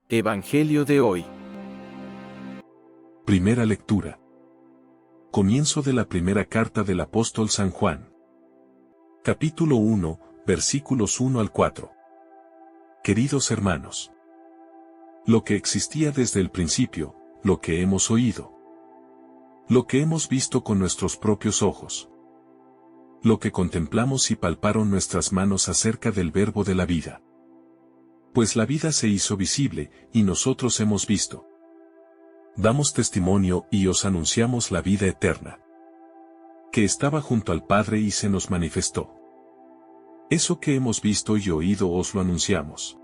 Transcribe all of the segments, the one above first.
Evangelio de hoy. Primera lectura. Comienzo de la primera carta del apóstol San Juan. Capítulo 1, versículos 1 al 4. Queridos hermanos, lo que existía desde el principio, lo que hemos oído, lo que hemos visto con nuestros propios ojos, lo que contemplamos y palparon nuestras manos acerca del verbo de la vida. Pues la vida se hizo visible, y nosotros hemos visto. Damos testimonio y os anunciamos la vida eterna, que estaba junto al Padre y se nos manifestó. Eso que hemos visto y oído os lo anunciamos,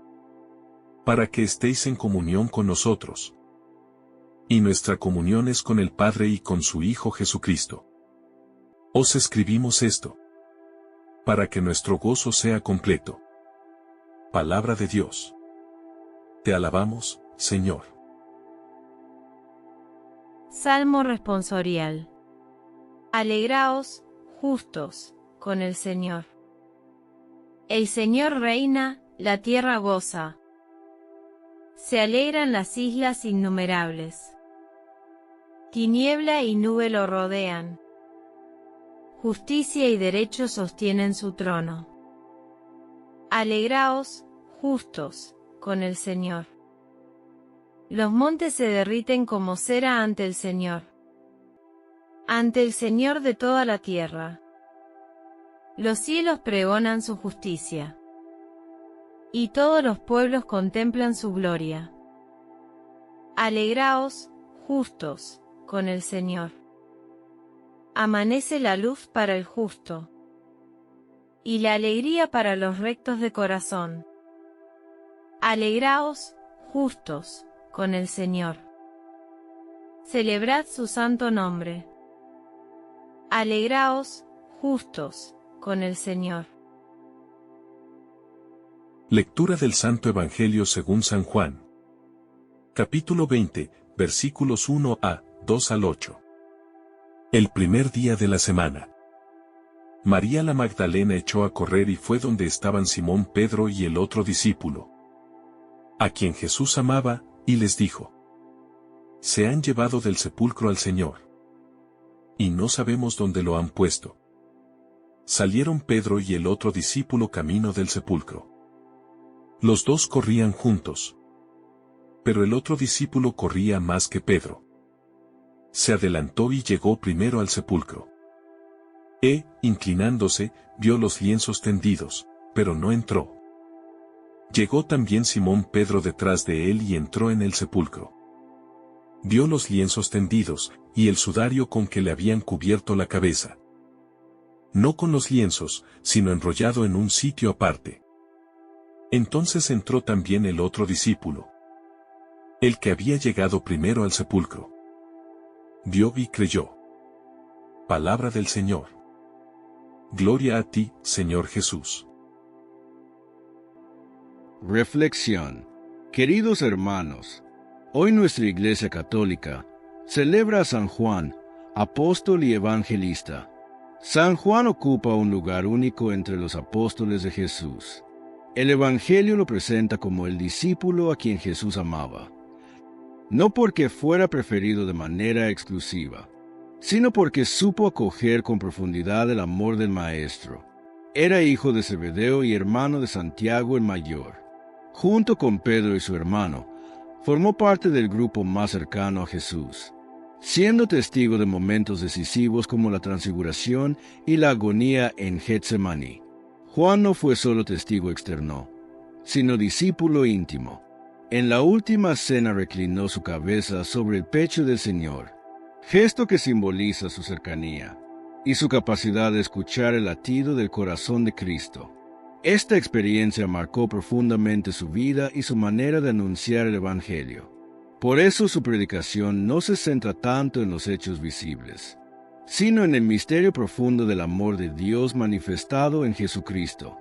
para que estéis en comunión con nosotros. Y nuestra comunión es con el Padre y con su Hijo Jesucristo. Os escribimos esto, para que nuestro gozo sea completo. Palabra de Dios. Te alabamos, Señor. Salmo responsorial. Alegraos, justos, con el Señor. El Señor reina, la tierra goza. Se alegran las islas innumerables. Tiniebla y nube lo rodean. Justicia y derecho sostienen su trono. Alegraos, justos, con el Señor. Los montes se derriten como cera ante el Señor de toda la tierra. Los cielos pregonan su justicia, y todos los pueblos contemplan su gloria. Alegraos, justos, con el Señor. Amanece la luz para el justo, y la alegría para los rectos de corazón. Alegraos, justos, con el Señor. Celebrad su santo nombre. Alegraos, justos, con el Señor. Lectura del Santo Evangelio según San Juan. Capítulo 20, versículos 1 a 2 al 8. El primer día de la semana. María la Magdalena echó a correr y fue donde estaban Simón Pedro y el otro discípulo, a quien Jesús amaba, y les dijo: Se han llevado del sepulcro al Señor, y no sabemos dónde lo han puesto. Salieron Pedro y el otro discípulo camino del sepulcro. Los dos corrían juntos, pero el otro discípulo corría más que Pedro. Se adelantó y llegó primero al sepulcro. Inclinándose, vio los lienzos tendidos, pero no entró. Llegó también Simón Pedro detrás de él y entró en el sepulcro. Vio los lienzos tendidos, y el sudario con que le habían cubierto la cabeza. No con los lienzos, sino enrollado en un sitio aparte. Entonces entró también el otro discípulo, el que había llegado primero al sepulcro. Vio y creyó. Palabra del Señor. Gloria a ti, Señor Jesús. Reflexión. Queridos hermanos, hoy nuestra Iglesia Católica celebra a San Juan, apóstol y evangelista. San Juan ocupa un lugar único entre los apóstoles de Jesús. El Evangelio lo presenta como el discípulo a quien Jesús amaba, no porque fuera preferido de manera exclusiva, sino porque supo acoger con profundidad el amor del Maestro. Era hijo de Zebedeo y hermano de Santiago el mayor. Junto con Pedro y su hermano, formó parte del grupo más cercano a Jesús, siendo testigo de momentos decisivos como la transfiguración y la agonía en Getsemaní. Juan no fue solo testigo externo, sino discípulo íntimo. En la última cena reclinó su cabeza sobre el pecho del Señor, gesto que simboliza su cercanía y su capacidad de escuchar el latido del corazón de Cristo. Esta experiencia marcó profundamente su vida y su manera de anunciar el Evangelio. Por eso su predicación no se centra tanto en los hechos visibles, sino en el misterio profundo del amor de Dios manifestado en Jesucristo.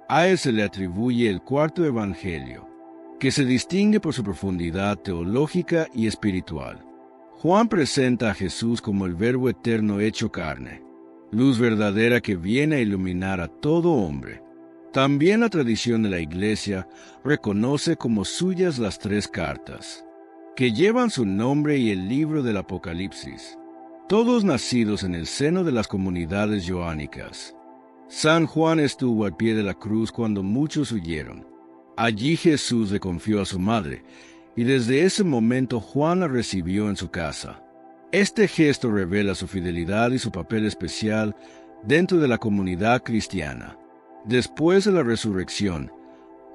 A él se le atribuye el cuarto Evangelio, que se distingue por su profundidad teológica y espiritual. Juan presenta a Jesús como el Verbo eterno hecho carne, luz verdadera que viene a iluminar a todo hombre. También la tradición de la Iglesia reconoce como suyas las 3 cartas, que llevan su nombre y el libro del Apocalipsis, todos nacidos en el seno de las comunidades joánicas. San Juan estuvo al pie de la cruz cuando muchos huyeron. Allí Jesús le confió a su madre, y desde ese momento Juan la recibió en su casa. Este gesto revela su fidelidad y su papel especial dentro de la comunidad cristiana. Después de la resurrección,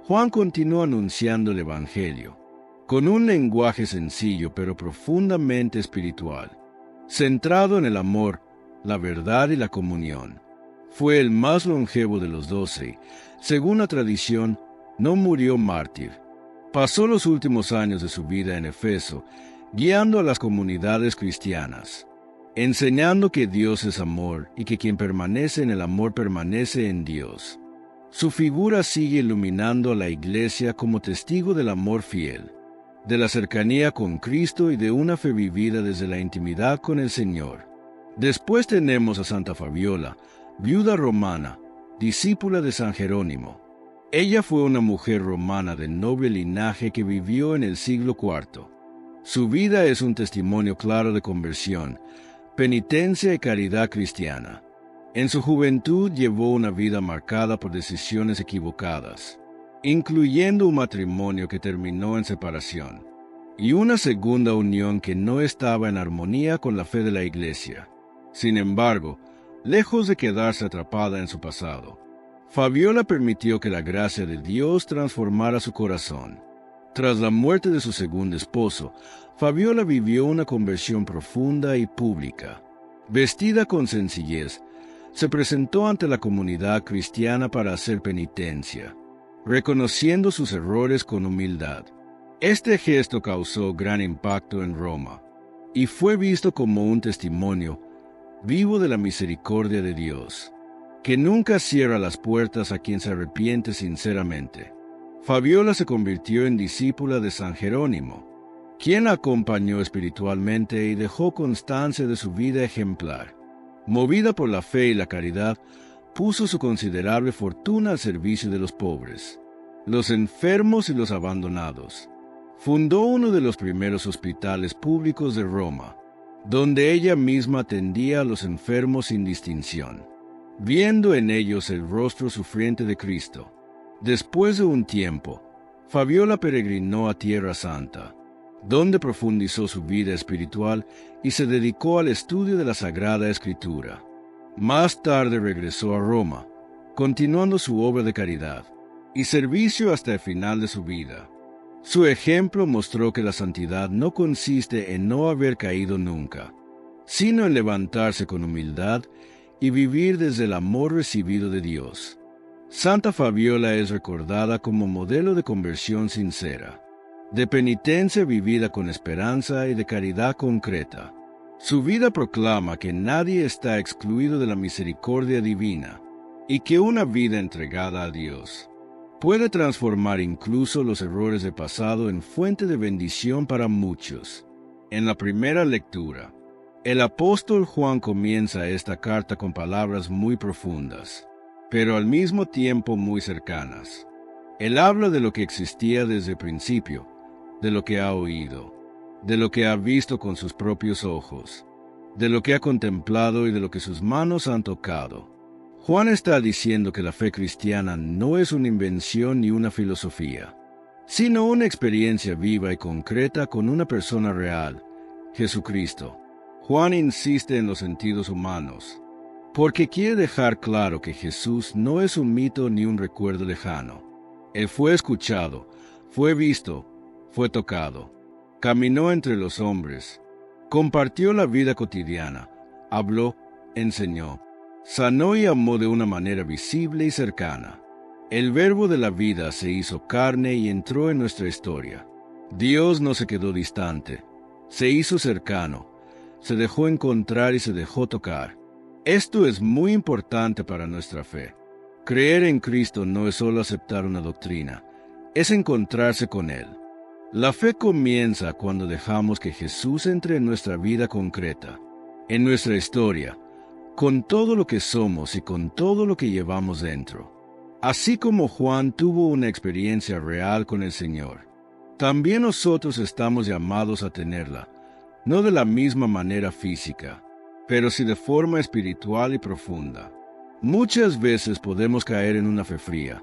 Juan continuó anunciando el Evangelio, con un lenguaje sencillo pero profundamente espiritual, centrado en el amor, la verdad y la comunión. Fue el más longevo de los 12. Según la tradición, no murió mártir. Pasó los últimos años de su vida en Efeso, guiando a las comunidades cristianas, enseñando que Dios es amor y que quien permanece en el amor permanece en Dios. Su figura sigue iluminando a la Iglesia como testigo del amor fiel, de la cercanía con Cristo y de una fe vivida desde la intimidad con el Señor. Después tenemos a Santa Fabiola, viuda romana, discípula de San Jerónimo. Ella fue una mujer romana de noble linaje que vivió en el siglo IV. Su vida es un testimonio claro de conversión, penitencia y caridad cristiana. En su juventud llevó una vida marcada por decisiones equivocadas, incluyendo un matrimonio que terminó en separación, y una segunda unión que no estaba en armonía con la fe de la Iglesia. Sin embargo, lejos de quedarse atrapada en su pasado, Fabiola permitió que la gracia de Dios transformara su corazón. Tras la muerte de su segundo esposo, Fabiola vivió una conversión profunda y pública. Vestida con sencillez, se presentó ante la comunidad cristiana para hacer penitencia, reconociendo sus errores con humildad. Este gesto causó gran impacto en Roma y fue visto como un testimonio vivo de la misericordia de Dios, que nunca cierra las puertas a quien se arrepiente sinceramente. Fabiola se convirtió en discípula de San Jerónimo, quien la acompañó espiritualmente y dejó constancia de su vida ejemplar. Movida por la fe y la caridad, puso su considerable fortuna al servicio de los pobres, los enfermos y los abandonados. Fundó uno de los primeros hospitales públicos de Roma, donde ella misma atendía a los enfermos sin distinción, viendo en ellos el rostro sufriente de Cristo. Después de un tiempo, Fabiola peregrinó a Tierra Santa, donde profundizó su vida espiritual y se dedicó al estudio de la Sagrada Escritura. Más tarde regresó a Roma, continuando su obra de caridad y servicio hasta el final de su vida. Su ejemplo mostró que la santidad no consiste en no haber caído nunca, sino en levantarse con humildad y vivir desde el amor recibido de Dios. Santa Fabiola es recordada como modelo de conversión sincera, de penitencia vivida con esperanza y de caridad concreta. Su vida proclama que nadie está excluido de la misericordia divina y que una vida entregada a Dios puede transformar incluso los errores del pasado en fuente de bendición para muchos. En la primera lectura, el apóstol Juan comienza esta carta con palabras muy profundas, pero al mismo tiempo muy cercanas. Él habla de lo que existía desde el principio, de lo que ha oído, de lo que ha visto con sus propios ojos, de lo que ha contemplado y de lo que sus manos han tocado. Juan está diciendo que la fe cristiana no es una invención ni una filosofía, sino una experiencia viva y concreta con una persona real, Jesucristo. Juan insiste en los sentidos humanos, porque quiere dejar claro que Jesús no es un mito ni un recuerdo lejano. Él fue escuchado, fue visto, fue tocado, caminó entre los hombres, compartió la vida cotidiana, habló, enseñó, sanó y amó de una manera visible y cercana. El Verbo de la vida se hizo carne y entró en nuestra historia. Dios no se quedó distante, se hizo cercano, se dejó encontrar y se dejó tocar. Esto es muy importante para nuestra fe. Creer en Cristo no es solo aceptar una doctrina, es encontrarse con Él. La fe comienza cuando dejamos que Jesús entre en nuestra vida concreta, en nuestra historia, con todo lo que somos y con todo lo que llevamos dentro. Así como Juan tuvo una experiencia real con el Señor, también nosotros estamos llamados a tenerla, no de la misma manera física, pero sí de forma espiritual y profunda. Muchas veces podemos caer en una fe fría,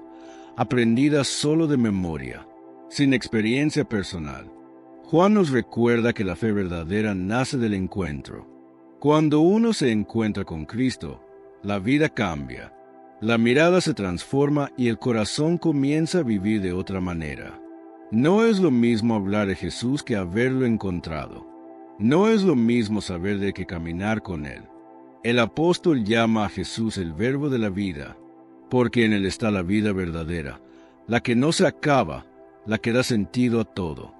aprendida solo de memoria, sin experiencia personal. Juan nos recuerda que la fe verdadera nace del encuentro. Cuando uno se encuentra con Cristo, la vida cambia, la mirada se transforma y el corazón comienza a vivir de otra manera. No es lo mismo hablar de Jesús que haberlo encontrado. No es lo mismo saber de que caminar con Él. El apóstol llama a Jesús el verbo de la vida, porque en Él está la vida verdadera, la que no se acaba, la que da sentido a todo.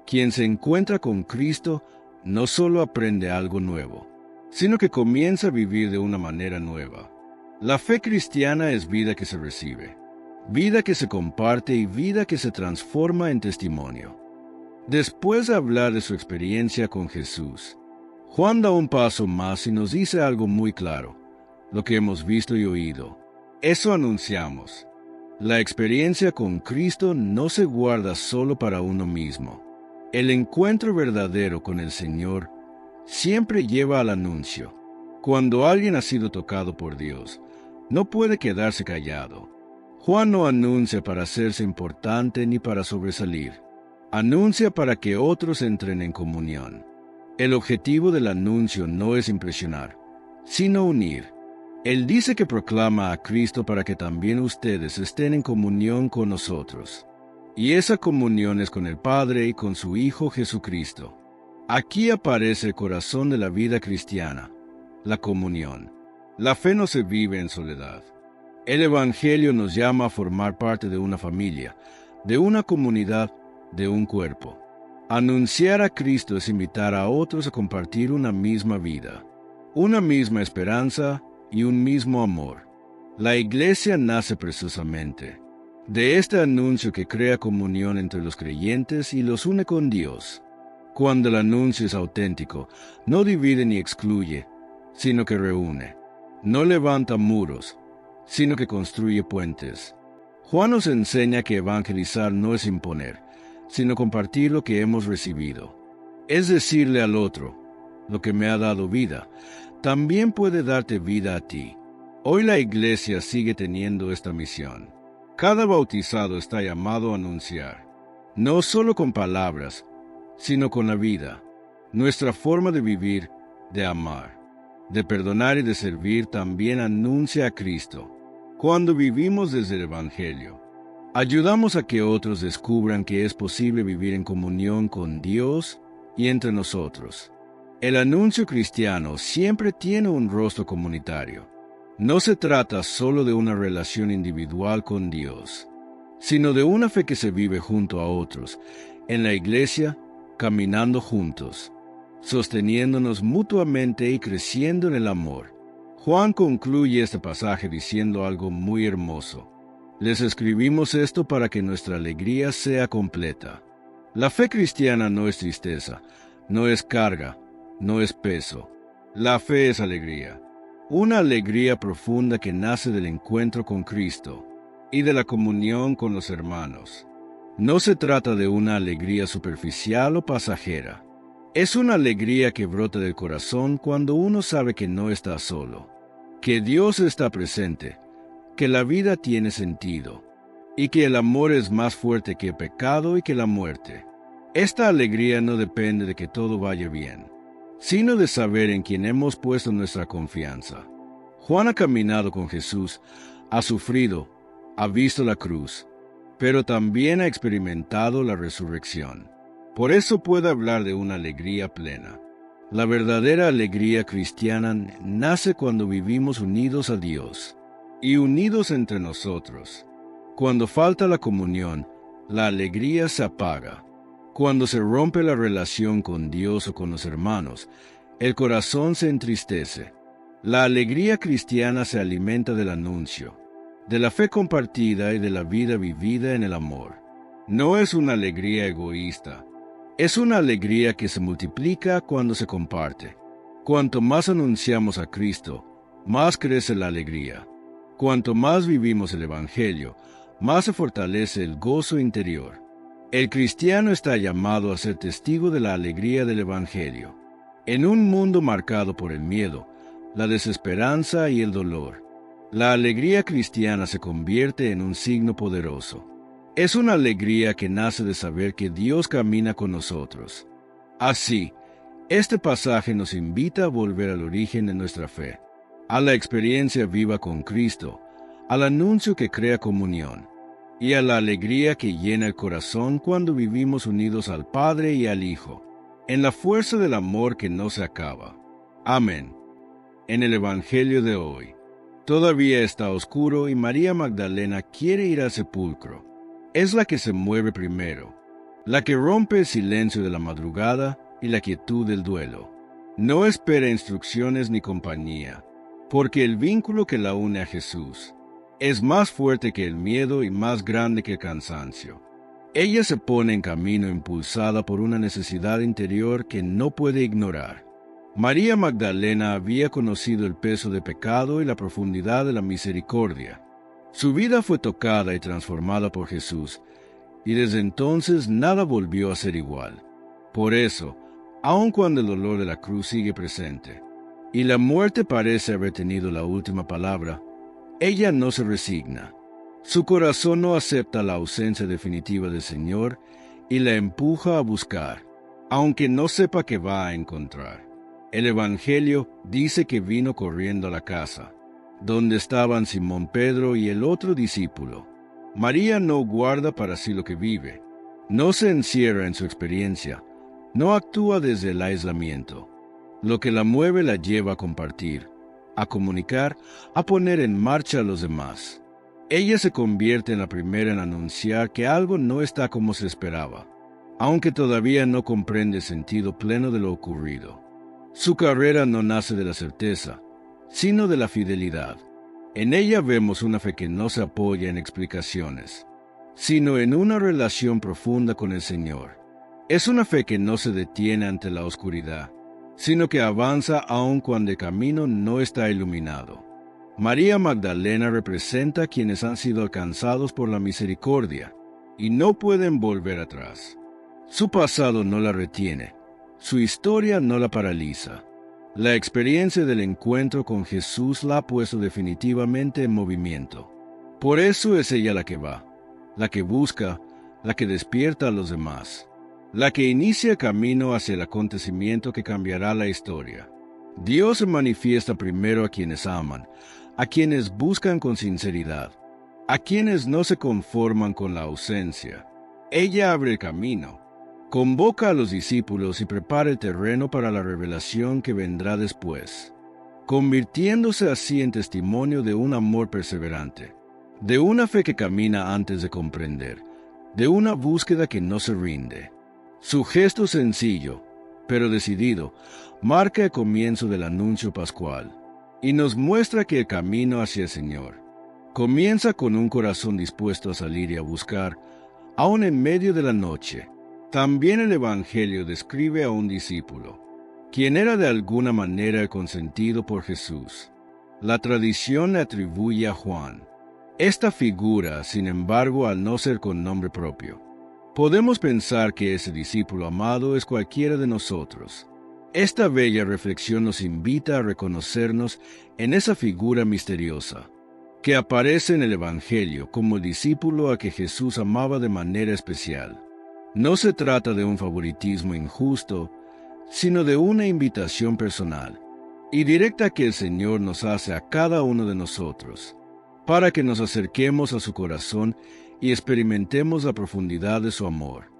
Quien se encuentra con Cristo no solo aprende algo nuevo, sino que comienza a vivir de una manera nueva. La fe cristiana es vida que se recibe, vida que se comparte y vida que se transforma en testimonio. Después de hablar de su experiencia con Jesús, Juan da un paso más y nos dice algo muy claro, lo que hemos visto y oído. Eso anunciamos. La experiencia con Cristo no se guarda solo para uno mismo. El encuentro verdadero con el Señor siempre lleva al anuncio. Cuando alguien ha sido tocado por Dios, no puede quedarse callado. Juan no anuncia para hacerse importante ni para sobresalir. Anuncia para que otros entren en comunión. El objetivo del anuncio no es impresionar, sino unir. Él dice que proclama a Cristo para que también ustedes estén en comunión con nosotros. Y esa comunión es con el Padre y con su Hijo Jesucristo. Aquí aparece el corazón de la vida cristiana, la comunión. La fe no se vive en soledad. El Evangelio nos llama a formar parte de una familia, de una comunidad, de un cuerpo. Anunciar a Cristo es invitar a otros a compartir una misma vida, una misma esperanza y un mismo amor. La iglesia nace precisamente de este anuncio que crea comunión entre los creyentes y los une con Dios. Cuando el anuncio es auténtico, no divide ni excluye, sino que reúne. No levanta muros, sino que construye puentes. Juan nos enseña que evangelizar no es imponer, sino compartir lo que hemos recibido. Es decirle al otro, lo que me ha dado vida, también puede darte vida a ti. Hoy la iglesia sigue teniendo esta misión. Cada bautizado está llamado a anunciar, no solo con palabras, sino con la vida. Nuestra forma de vivir, de amar, de perdonar y de servir también anuncia a Cristo. Cuando vivimos desde el Evangelio, ayudamos a que otros descubran que es posible vivir en comunión con Dios y entre nosotros. El anuncio cristiano siempre tiene un rostro comunitario. No se trata solo de una relación individual con Dios, sino de una fe que se vive junto a otros, en la iglesia, caminando juntos, sosteniéndonos mutuamente y creciendo en el amor. Juan concluye este pasaje diciendo algo muy hermoso. Les escribimos esto para que nuestra alegría sea completa. La fe cristiana no es tristeza, no es carga, no es peso. La fe es alegría. Una alegría profunda que nace del encuentro con Cristo y de la comunión con los hermanos. No se trata de una alegría superficial o pasajera. Es una alegría que brota del corazón cuando uno sabe que no está solo, que Dios está presente, que la vida tiene sentido, y que el amor es más fuerte que el pecado y que la muerte. Esta alegría no depende de que todo vaya bien, sino de saber en quién hemos puesto nuestra confianza. Juan ha caminado con Jesús, ha sufrido, ha visto la cruz, pero también ha experimentado la resurrección. Por eso puede hablar de una alegría plena. La verdadera alegría cristiana nace cuando vivimos unidos a Dios y unidos entre nosotros. Cuando falta la comunión, la alegría se apaga. Cuando se rompe la relación con Dios o con los hermanos, el corazón se entristece. La alegría cristiana se alimenta del anuncio, de la fe compartida y de la vida vivida en el amor. No es una alegría egoísta, es una alegría que se multiplica cuando se comparte. Cuanto más anunciamos a Cristo, más crece la alegría. Cuanto más vivimos el Evangelio, más se fortalece el gozo interior. El cristiano está llamado a ser testigo de la alegría del Evangelio. En un mundo marcado por el miedo, la desesperanza y el dolor, la alegría cristiana se convierte en un signo poderoso. Es una alegría que nace de saber que Dios camina con nosotros. Así, este pasaje nos invita a volver al origen de nuestra fe, a la experiencia viva con Cristo, al anuncio que crea comunión, y a la alegría que llena el corazón cuando vivimos unidos al Padre y al Hijo, en la fuerza del amor que no se acaba. Amén. En el Evangelio de hoy, todavía está oscuro y María Magdalena quiere ir al sepulcro. Es la que se mueve primero, la que rompe el silencio de la madrugada y la quietud del duelo. No espera instrucciones ni compañía, porque el vínculo que la une a Jesús es más fuerte que el miedo y más grande que el cansancio. Ella se pone en camino impulsada por una necesidad interior que no puede ignorar. María Magdalena había conocido el peso de pecado y la profundidad de la misericordia. Su vida fue tocada y transformada por Jesús, y desde entonces nada volvió a ser igual. Por eso, aun cuando el dolor de la cruz sigue presente, y la muerte parece haber tenido la última palabra, ella no se resigna. Su corazón no acepta la ausencia definitiva del Señor y la empuja a buscar, aunque no sepa qué va a encontrar. El Evangelio dice que vino corriendo a la casa, donde estaban Simón Pedro y el otro discípulo. María no guarda para sí lo que vive, no se encierra en su experiencia, no actúa desde el aislamiento. Lo que la mueve la lleva a compartir, a comunicar, a poner en marcha a los demás. Ella se convierte en la primera en anunciar que algo no está como se esperaba, aunque todavía no comprende el sentido pleno de lo ocurrido. Su carrera no nace de la certeza, sino de la fidelidad. En ella vemos una fe que no se apoya en explicaciones, sino en una relación profunda con el Señor. Es una fe que no se detiene ante la oscuridad, sino que avanza aun cuando el camino no está iluminado. María Magdalena representa a quienes han sido alcanzados por la misericordia y no pueden volver atrás. Su pasado no la retiene, su historia no la paraliza. La experiencia del encuentro con Jesús la ha puesto definitivamente en movimiento. Por eso es ella la que va, la que busca, la que despierta a los demás, la que inicia el camino hacia el acontecimiento que cambiará la historia. Dios se manifiesta primero a quienes aman, a quienes buscan con sinceridad, a quienes no se conforman con la ausencia. Ella abre el camino, convoca a los discípulos y prepara el terreno para la revelación que vendrá después, convirtiéndose así en testimonio de un amor perseverante, de una fe que camina antes de comprender, de una búsqueda que no se rinde. Su gesto sencillo, pero decidido, marca el comienzo del anuncio pascual y nos muestra que el camino hacia el Señor comienza con un corazón dispuesto a salir y a buscar, aun en medio de la noche. También el Evangelio describe a un discípulo, quien era de alguna manera el consentido por Jesús. La tradición le atribuye a Juan. Esta figura, sin embargo, al no ser con nombre propio, podemos pensar que ese discípulo amado es cualquiera de nosotros. Esta bella reflexión nos invita a reconocernos en esa figura misteriosa, que aparece en el Evangelio como el discípulo a que Jesús amaba de manera especial. No se trata de un favoritismo injusto, sino de una invitación personal y directa que el Señor nos hace a cada uno de nosotros, para que nos acerquemos a su corazón y experimentemos la profundidad de su amor.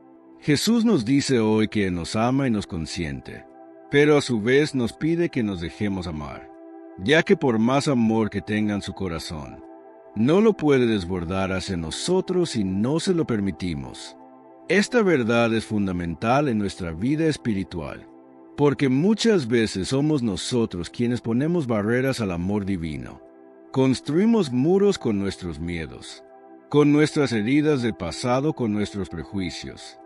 Jesús nos dice hoy que nos ama y nos consiente, pero a su vez nos pide que nos dejemos amar, ya que por más amor que tenga en su corazón, no lo puede desbordar hacia nosotros si no se lo permitimos. Esta verdad es fundamental en nuestra vida espiritual, porque muchas veces somos nosotros quienes ponemos barreras al amor divino. Construimos muros con nuestros miedos, con nuestras heridas del pasado, con nuestros prejuicios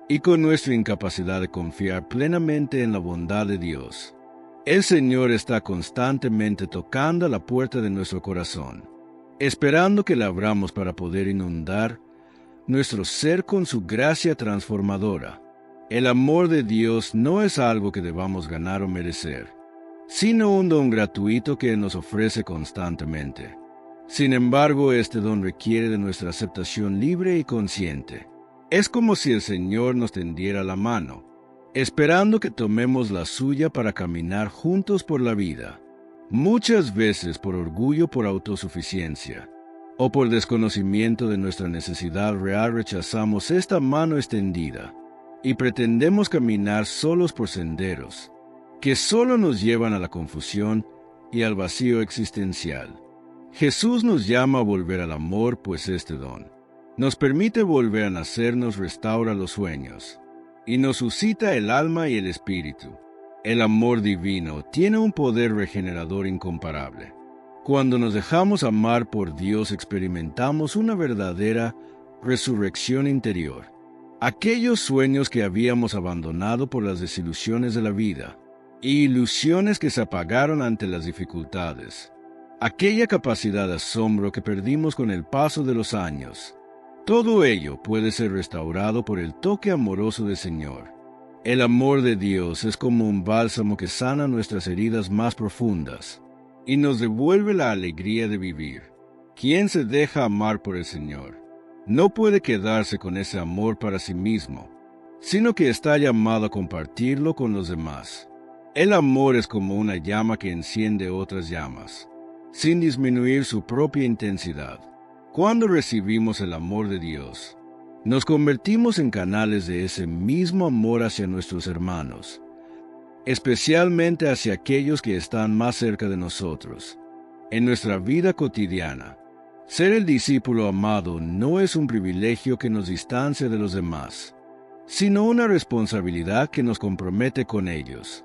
y con nuestra incapacidad de confiar plenamente en la bondad de Dios. El Señor está constantemente tocando a la puerta de nuestro corazón, esperando que la abramos para poder inundar nuestro ser con su gracia transformadora. El amor de Dios no es algo que debamos ganar o merecer, sino un don gratuito que nos ofrece constantemente. Sin embargo, este don requiere de nuestra aceptación libre y consciente. Es como si el Señor nos tendiera la mano, esperando que tomemos la suya para caminar juntos por la vida. Muchas veces por orgullo por autosuficiencia, o por desconocimiento de nuestra necesidad real rechazamos esta mano extendida, y pretendemos caminar solos por senderos que solo nos llevan a la confusión y al vacío existencial. Jesús nos llama a volver al amor, pues este don nos permite volver a nacer, nos restaura los sueños y nos suscita el alma y el espíritu. El amor divino tiene un poder regenerador incomparable. Cuando nos dejamos amar por Dios, experimentamos una verdadera resurrección interior. Aquellos sueños que habíamos abandonado por las desilusiones de la vida y ilusiones que se apagaron ante las dificultades, aquella capacidad de asombro que perdimos con el paso de los años, todo ello puede ser restaurado por el toque amoroso del Señor. El amor de Dios es como un bálsamo que sana nuestras heridas más profundas y nos devuelve la alegría de vivir. Quien se deja amar por el Señor no puede quedarse con ese amor para sí mismo, sino que está llamado a compartirlo con los demás. El amor es como una llama que enciende otras llamas, sin disminuir su propia intensidad. Cuando recibimos el amor de Dios, nos convertimos en canales de ese mismo amor hacia nuestros hermanos, especialmente hacia aquellos que están más cerca de nosotros. En nuestra vida cotidiana, ser el discípulo amado no es un privilegio que nos distancia de los demás, sino una responsabilidad que nos compromete con ellos.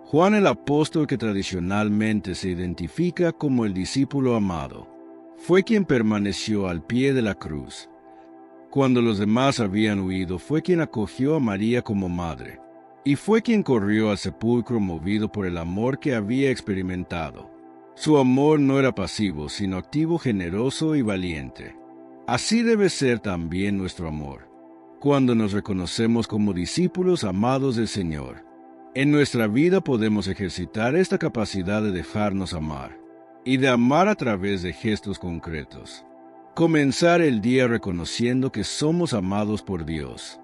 Juan el apóstol, que tradicionalmente se identifica como el discípulo amado, fue quien permaneció al pie de la cruz. Cuando los demás habían huido, fue quien acogió a María como madre, y fue quien corrió al sepulcro movido por el amor que había experimentado. Su amor no era pasivo, sino activo, generoso y valiente. Así debe ser también nuestro amor, cuando nos reconocemos como discípulos amados del Señor. En nuestra vida podemos ejercitar esta capacidad de dejarnos amar, y de amar a través de gestos concretos. Comenzar el día reconociendo que somos amados por Dios,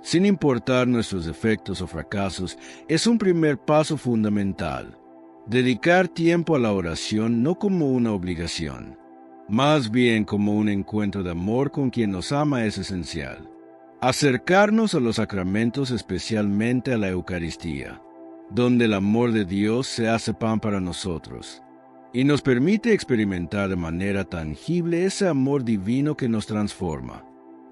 sin importar nuestros defectos o fracasos, es un primer paso fundamental. Dedicar tiempo a la oración no como una obligación, más bien como un encuentro de amor con quien nos ama es esencial. Acercarnos a los sacramentos, especialmente a la Eucaristía, donde el amor de Dios se hace pan para nosotros, y nos permite experimentar de manera tangible ese amor divino que nos transforma.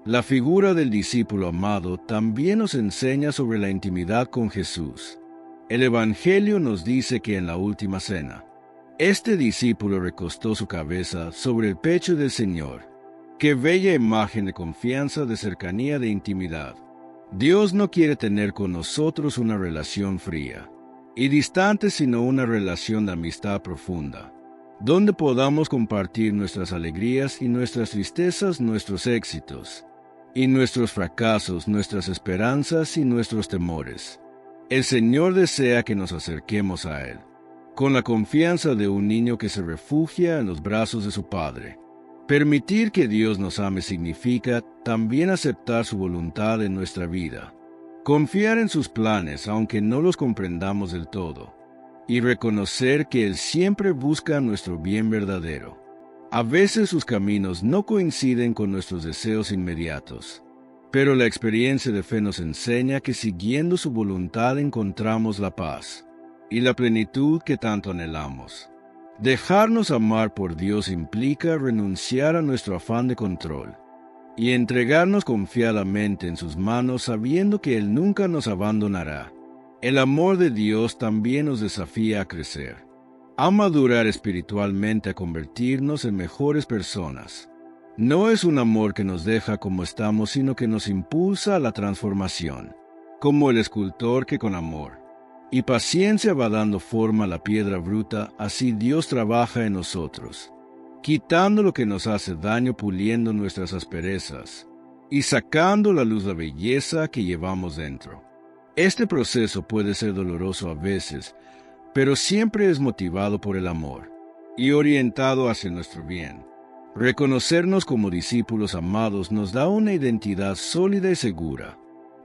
La figura del discípulo amado también nos enseña sobre la intimidad con Jesús. El Evangelio nos dice que en la última cena, este discípulo recostó su cabeza sobre el pecho del Señor. ¡Qué bella imagen de confianza, de cercanía, de intimidad! Dios no quiere tener con nosotros una relación fría y distante, sino una relación de amistad profunda, donde podamos compartir nuestras alegrías y nuestras tristezas, nuestros éxitos y nuestros fracasos, nuestras esperanzas y nuestros temores. El Señor desea que nos acerquemos a Él, con la confianza de un niño que se refugia en los brazos de su Padre. Permitir que Dios nos ame significa también aceptar su voluntad en nuestra vida, confiar en sus planes aunque no los comprendamos del todo, y reconocer que Él siempre busca nuestro bien verdadero. A veces sus caminos no coinciden con nuestros deseos inmediatos, pero la experiencia de fe nos enseña que siguiendo su voluntad encontramos la paz y la plenitud que tanto anhelamos. Dejarnos amar por Dios implica renunciar a nuestro afán de control y entregarnos confiadamente en sus manos, sabiendo que Él nunca nos abandonará. El amor de Dios también nos desafía a crecer, a madurar espiritualmente, a convertirnos en mejores personas. No es un amor que nos deja como estamos, sino que nos impulsa a la transformación, como el escultor que con amor y paciencia va dando forma a la piedra bruta, así Dios trabaja en nosotros, quitando lo que nos hace daño, puliendo nuestras asperezas y sacando a la luz la belleza que llevamos dentro. Este proceso puede ser doloroso a veces, pero siempre es motivado por el amor y orientado hacia nuestro bien. Reconocernos como discípulos amados nos da una identidad sólida y segura.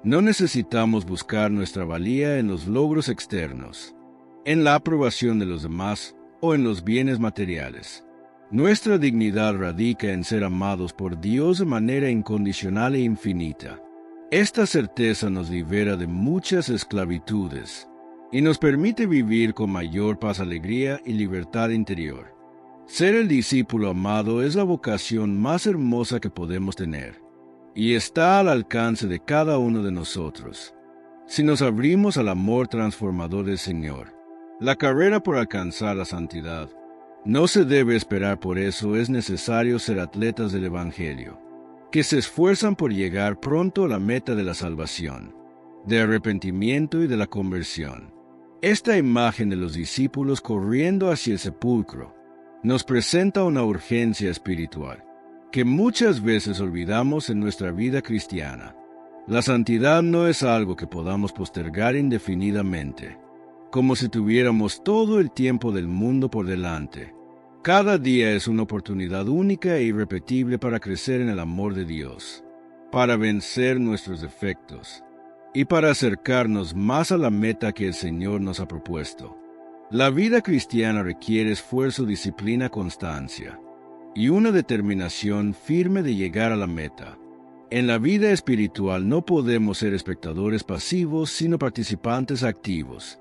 No necesitamos buscar nuestra valía en los logros externos, en la aprobación de los demás o en los bienes materiales. Nuestra dignidad radica en ser amados por Dios de manera incondicional e infinita. Esta certeza nos libera de muchas esclavitudes y nos permite vivir con mayor paz, alegría y libertad interior. Ser el discípulo amado es la vocación más hermosa que podemos tener, y está al alcance de cada uno de nosotros, si nos abrimos al amor transformador del Señor. La carrera por alcanzar la santidad no se debe esperar, por eso es necesario ser atletas del Evangelio, que se esfuerzan por llegar pronto a la meta de la salvación, de arrepentimiento y de la conversión. Esta imagen de los discípulos corriendo hacia el sepulcro nos presenta una urgencia espiritual que muchas veces olvidamos en nuestra vida cristiana. La santidad no es algo que podamos postergar indefinidamente, como si tuviéramos todo el tiempo del mundo por delante. Cada día es una oportunidad única e irrepetible para crecer en el amor de Dios, para vencer nuestros defectos y para acercarnos más a la meta que el Señor nos ha propuesto. La vida cristiana requiere esfuerzo, disciplina, constancia y una determinación firme de llegar a la meta. En la vida espiritual no podemos ser espectadores pasivos, sino participantes activos.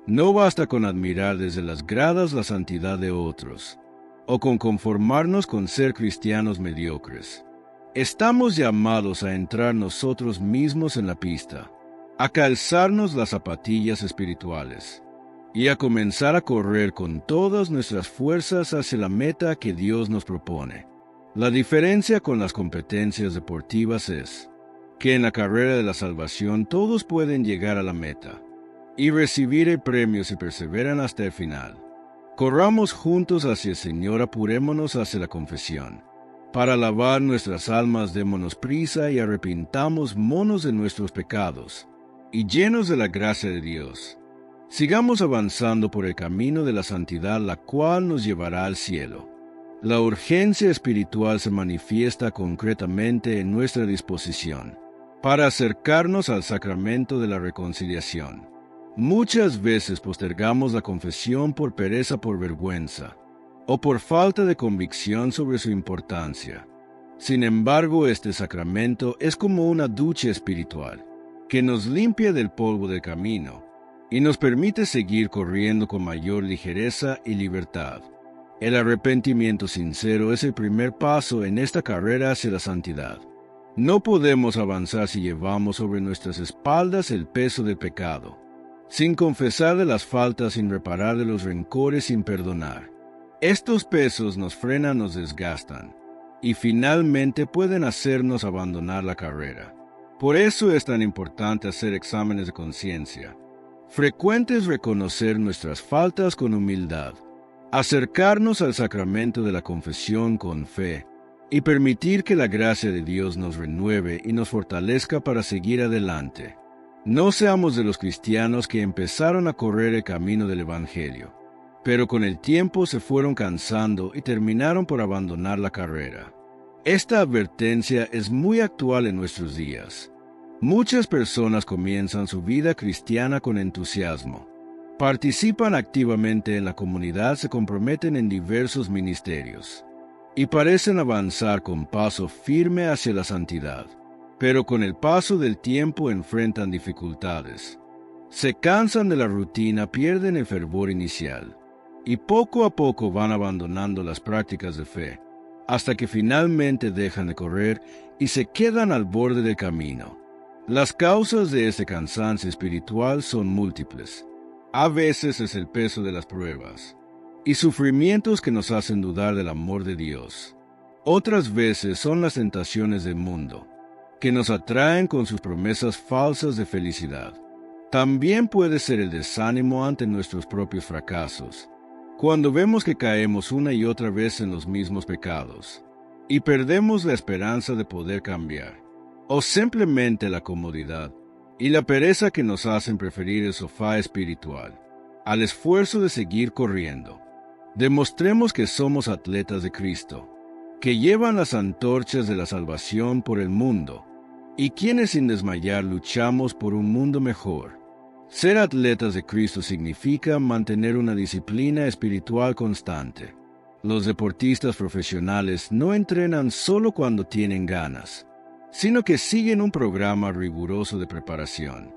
No basta con admirar desde las gradas la santidad de otros, o con conformarnos con ser cristianos mediocres. Estamos llamados a entrar nosotros mismos en la pista, a calzarnos las zapatillas espirituales y a comenzar a correr con todas nuestras fuerzas hacia la meta que Dios nos propone. La diferencia con las competencias deportivas es que en la carrera de la salvación todos pueden llegar a la meta y recibir el premio si perseveran hasta el final. Corramos juntos hacia el Señor, apurémonos hacia la confesión. Para lavar nuestras almas démonos prisa y arrepintámonos de nuestros pecados, y llenos de la gracia de Dios, sigamos avanzando por el camino de la santidad, la cual nos llevará al cielo. La urgencia espiritual se manifiesta concretamente en nuestra disposición para acercarnos al sacramento de la reconciliación. Muchas veces postergamos la confesión por pereza, por vergüenza, o por falta de convicción sobre su importancia. Sin embargo, este sacramento es como una ducha espiritual, que nos limpia del polvo del camino y nos permite seguir corriendo con mayor ligereza y libertad. El arrepentimiento sincero es el primer paso en esta carrera hacia la santidad. No podemos avanzar si llevamos sobre nuestras espaldas el peso del pecado, sin confesar de las faltas, sin reparar de los rencores, sin perdonar. Estos pesos nos frenan, nos desgastan, y finalmente pueden hacernos abandonar la carrera. Por eso es tan importante hacer exámenes de conciencia. Frecuente es reconocer nuestras faltas con humildad, acercarnos al sacramento de la confesión con fe, y permitir que la gracia de Dios nos renueve y nos fortalezca para seguir adelante. No seamos de los cristianos que empezaron a correr el camino del Evangelio, pero con el tiempo se fueron cansando y terminaron por abandonar la carrera. Esta advertencia es muy actual en nuestros días. Muchas personas comienzan su vida cristiana con entusiasmo, participan activamente en la comunidad, se comprometen en diversos ministerios y parecen avanzar con paso firme hacia la santidad. Pero con el paso del tiempo enfrentan dificultades. Se cansan de la rutina, pierden el fervor inicial, y poco a poco van abandonando las prácticas de fe, hasta que finalmente dejan de correr y se quedan al borde del camino. Las causas de este cansancio espiritual son múltiples. A veces es el peso de las pruebas y sufrimientos que nos hacen dudar del amor de Dios. Otras veces son las tentaciones del mundo, que nos atraen con sus promesas falsas de felicidad. También puede ser el desánimo ante nuestros propios fracasos Cuando vemos que caemos una y otra vez en los mismos pecados, y perdemos la esperanza de poder cambiar, o simplemente la comodidad y la pereza que nos hacen preferir el sofá espiritual al esfuerzo de seguir corriendo, demostremos que somos atletas de Cristo, que llevan las antorchas de la salvación por el mundo, y quienes sin desmayar luchamos por un mundo mejor. Ser atletas de Cristo significa mantener una disciplina espiritual constante. Los deportistas profesionales no entrenan solo cuando tienen ganas, sino que siguen un programa riguroso de preparación,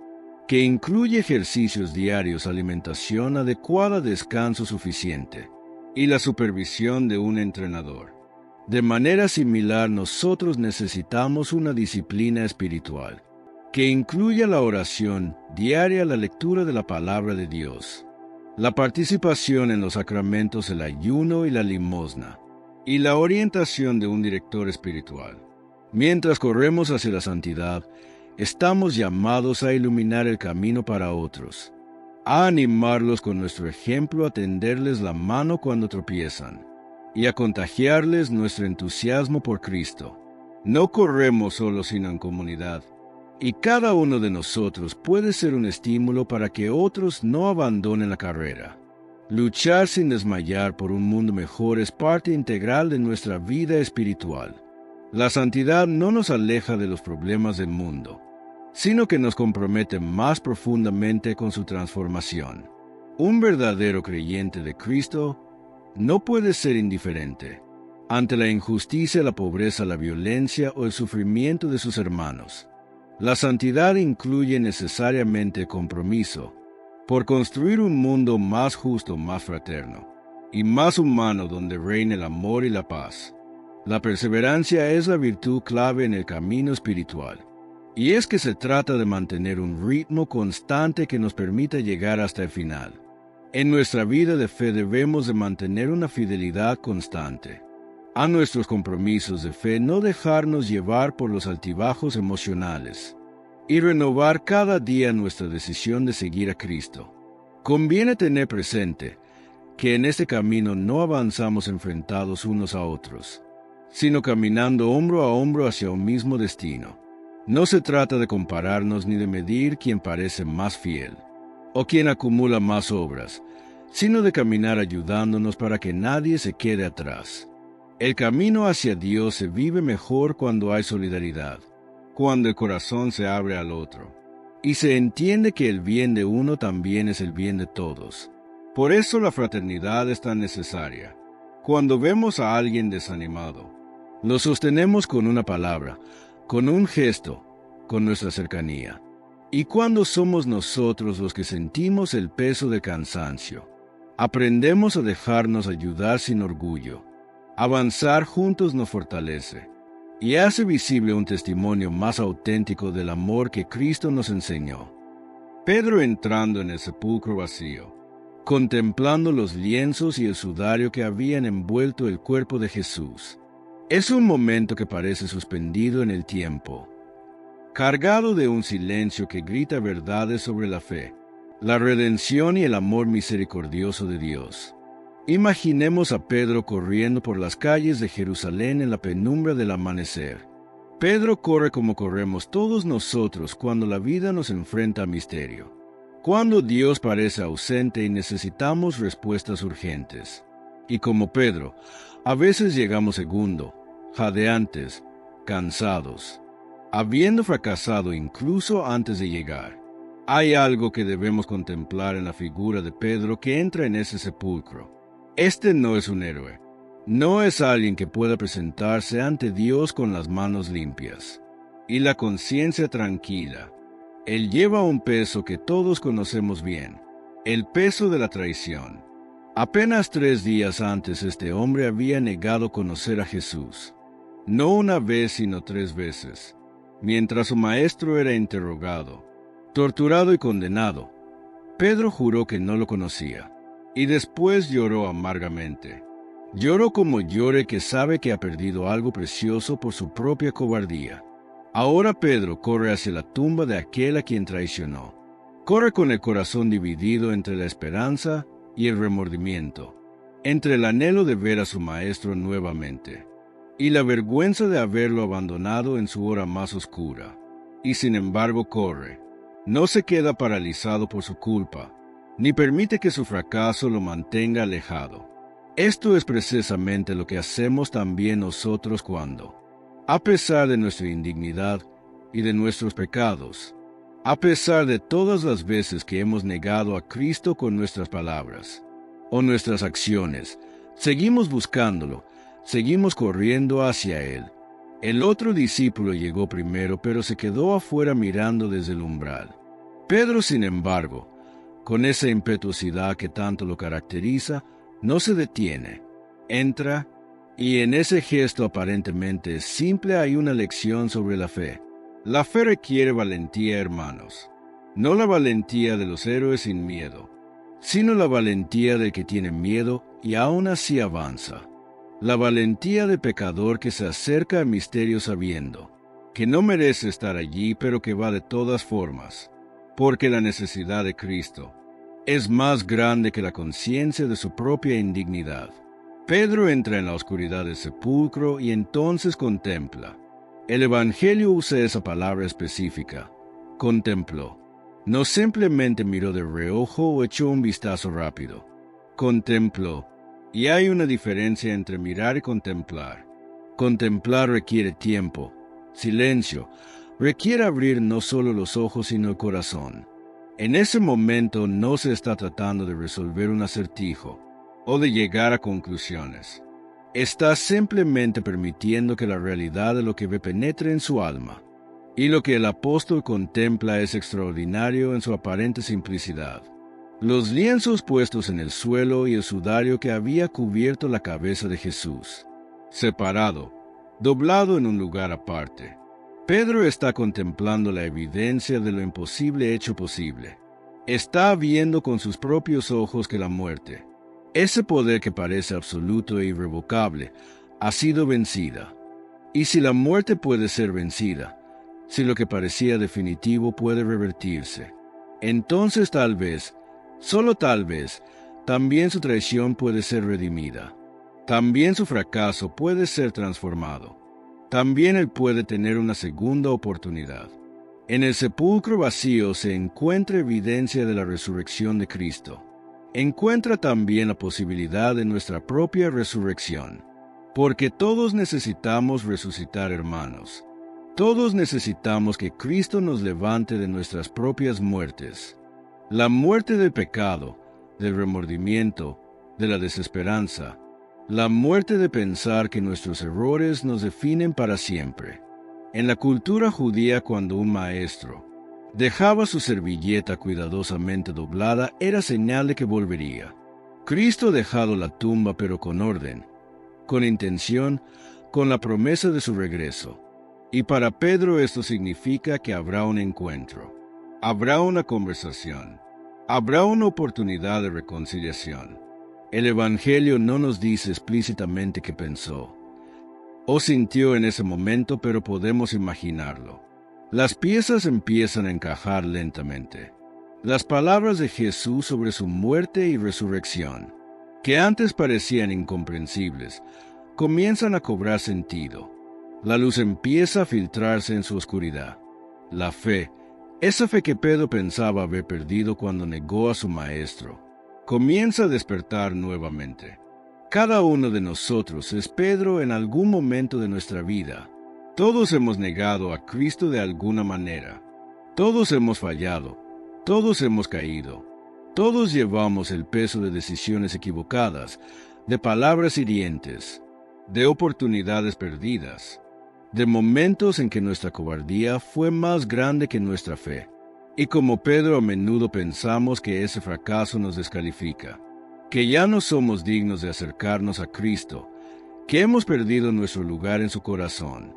que incluye ejercicios diarios, alimentación adecuada, descanso suficiente y la supervisión de un entrenador. De manera similar, nosotros necesitamos una disciplina espiritual, que incluya la oración diaria, la lectura de la palabra de Dios, la participación en los sacramentos, el ayuno y la limosna, y la orientación de un director espiritual. Mientras corremos hacia la santidad, estamos llamados a iluminar el camino para otros, a animarlos con nuestro ejemplo, a tenderles la mano cuando tropiezan, y a contagiarles nuestro entusiasmo por Cristo. No corremos solo sino en comunidad, y cada uno de nosotros puede ser un estímulo para que otros no abandonen la carrera. Luchar sin desmayar por un mundo mejor es parte integral de nuestra vida espiritual. La santidad no nos aleja de los problemas del mundo, sino que nos compromete más profundamente con su transformación. Un verdadero creyente de Cristo no puede ser indiferente ante la injusticia, la pobreza, la violencia o el sufrimiento de sus hermanos. La santidad incluye necesariamente compromiso por construir un mundo más justo, más fraterno y más humano, donde reine el amor y la paz. La perseverancia es la virtud clave en el camino espiritual, y es que se trata de mantener un ritmo constante que nos permita llegar hasta el final. En nuestra vida de fe debemos de mantener una fidelidad constante a nuestros compromisos de fe, no dejarnos llevar por los altibajos emocionales, y renovar cada día nuestra decisión de seguir a Cristo. Conviene tener presente que en este camino no avanzamos enfrentados unos a otros, sino caminando hombro a hombro hacia un mismo destino. No se trata de compararnos ni de medir quién parece más fiel o quien acumula más obras, sino de caminar ayudándonos para que nadie se quede atrás. El camino hacia Dios se vive mejor cuando hay solidaridad, cuando el corazón se abre al otro, y se entiende que el bien de uno también es el bien de todos. Por eso la fraternidad es tan necesaria. Cuando vemos a alguien desanimado, lo sostenemos con una palabra, con un gesto, con nuestra cercanía. Y cuando somos nosotros los que sentimos el peso del cansancio, aprendemos a dejarnos ayudar sin orgullo. Avanzar juntos nos fortalece y hace visible un testimonio más auténtico del amor que Cristo nos enseñó. Pedro, entrando en el sepulcro vacío, contemplando los lienzos y el sudario que habían envuelto el cuerpo de Jesús, es un momento que parece suspendido en el tiempo, cargado de un silencio que grita verdades sobre la fe, la redención y el amor misericordioso de Dios. Imaginemos a Pedro corriendo por las calles de Jerusalén en la penumbra del amanecer. Pedro corre como corremos todos nosotros cuando la vida nos enfrenta a misterio, cuando Dios parece ausente y necesitamos respuestas urgentes. Y como Pedro, a veces llegamos segundo, jadeantes, cansados, habiendo fracasado incluso antes de llegar. Hay algo que debemos contemplar en la figura de Pedro que entra en ese sepulcro. Este no es un héroe, no es alguien que pueda presentarse ante Dios con las manos limpias y la conciencia tranquila. Él lleva un peso que todos conocemos bien, el peso de la traición. Apenas 3 días antes este hombre había negado conocer a Jesús, no una vez sino 3 veces, mientras su maestro era interrogado, torturado y condenado. Pedro juró que no lo conocía, y después lloró amargamente. Lloró como llore que sabe que ha perdido algo precioso por su propia cobardía. Ahora Pedro corre hacia la tumba de aquel a quien traicionó. Corre con el corazón dividido entre la esperanza y el remordimiento. entre el anhelo de ver a su maestro nuevamente y la vergüenza de haberlo abandonado en su hora más oscura. Y sin embargo corre. No se queda paralizado por su culpa, ni permite que su fracaso lo mantenga alejado. Esto es precisamente lo que hacemos también nosotros cuando, a pesar de nuestra indignidad y de nuestros pecados, a pesar de todas las veces que hemos negado a Cristo con nuestras palabras o nuestras acciones, seguimos buscándolo, seguimos corriendo hacia Él. El otro discípulo llegó primero, pero se quedó afuera mirando desde el umbral. Pedro, sin embargo, con esa impetuosidad que tanto lo caracteriza, no se detiene. Entra, y en ese gesto aparentemente simple hay una lección sobre la fe. La fe requiere valentía, hermanos. No la valentía de los héroes sin miedo, sino la valentía del que tiene miedo y aún así avanza. La valentía del pecador que se acerca al misterio sabiendo que no merece estar allí, pero que va de todas formas, porque la necesidad de Cristo es más grande que la conciencia de su propia indignidad. Pedro entra en la oscuridad del sepulcro y entonces contempla. El Evangelio usa esa palabra específica, contempló. No simplemente miró de reojo o echó un vistazo rápido. Contempló. Y hay una diferencia entre mirar y contemplar. Contemplar requiere tiempo, silencio, requiere abrir no solo los ojos sino el corazón. En ese momento no se está tratando de resolver un acertijo o de llegar a conclusiones. Está simplemente permitiendo que la realidad de lo que ve penetre en su alma. Y lo que el apóstol contempla es extraordinario en su aparente simplicidad. Los lienzos puestos en el suelo y el sudario que había cubierto la cabeza de Jesús, separado, doblado en un lugar aparte. Pedro está contemplando la evidencia de lo imposible hecho posible. Está viendo con sus propios ojos que la muerte, ese poder que parece absoluto e irrevocable, ha sido vencida. Y si la muerte puede ser vencida, si lo que parecía definitivo puede revertirse, entonces tal vez, solo tal vez, también su traición puede ser redimida. También su fracaso puede ser transformado. También él puede tener una segunda oportunidad. En el sepulcro vacío se encuentra evidencia de la resurrección de Cristo. Encuentra también la posibilidad de nuestra propia resurrección. Porque todos necesitamos resucitar, hermanos. Todos necesitamos que Cristo nos levante de nuestras propias muertes. La muerte del pecado, del remordimiento, de la desesperanza, la muerte de pensar que nuestros errores nos definen para siempre. En la cultura judía, cuando un maestro dejaba su servilleta cuidadosamente doblada, era señal de que volvería. Cristo ha dejado la tumba, pero con orden, con intención, con la promesa de su regreso. Y para Pedro esto significa que habrá un encuentro. Habrá una conversación. Habrá una oportunidad de reconciliación. El Evangelio no nos dice explícitamente qué pensó o sintió en ese momento, pero podemos imaginarlo. Las piezas empiezan a encajar lentamente. Las palabras de Jesús sobre su muerte y resurrección, que antes parecían incomprensibles, comienzan a cobrar sentido. La luz empieza a filtrarse en su oscuridad. La fe, esa fe que Pedro pensaba haber perdido cuando negó a su maestro, comienza a despertar nuevamente. Cada uno de nosotros es Pedro en algún momento de nuestra vida. Todos hemos negado a Cristo de alguna manera. Todos hemos fallado. Todos hemos caído. Todos llevamos el peso de decisiones equivocadas, de palabras hirientes, de oportunidades perdidas, de momentos en que nuestra cobardía fue más grande que nuestra fe. Y como Pedro, a menudo pensamos que ese fracaso nos descalifica, que ya no somos dignos de acercarnos a Cristo, que hemos perdido nuestro lugar en su corazón.